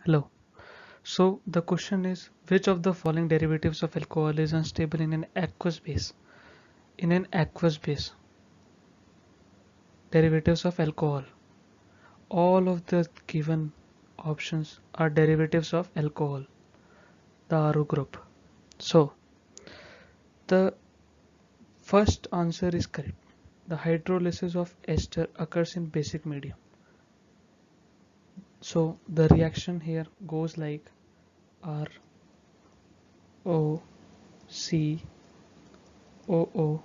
Hello. So the question is, which of the following derivatives of alcohol is unstable in an aqueous base? In an aqueous base, derivatives of alcohol. All of the given options are derivatives of alcohol, the RO group. So the first answer is correct. The hydrolysis of ester occurs in basic medium. So the reaction here goes like R O C O O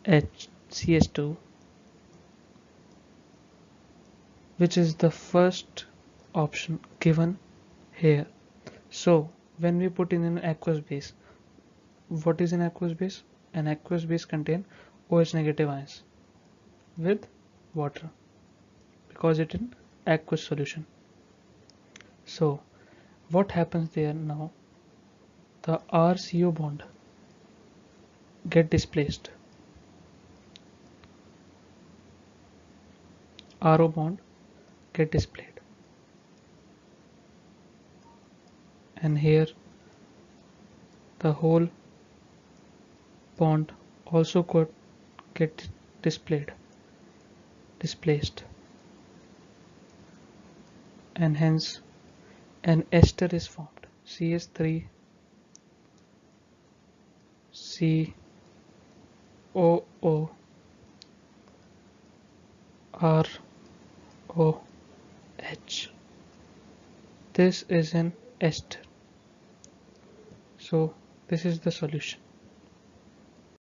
H CH2, which is the first option given here. So when we put in an aqueous base, what is an aqueous base? An aqueous base contain OH negative ions with water because it is an aqueous solution. So what happens there now? The RCO bond get displaced. RO bond get displayed, and here the whole bond also could get displaced, and hence an ester is formed, CH3 COO ROH. This is an ester. So this is the solution.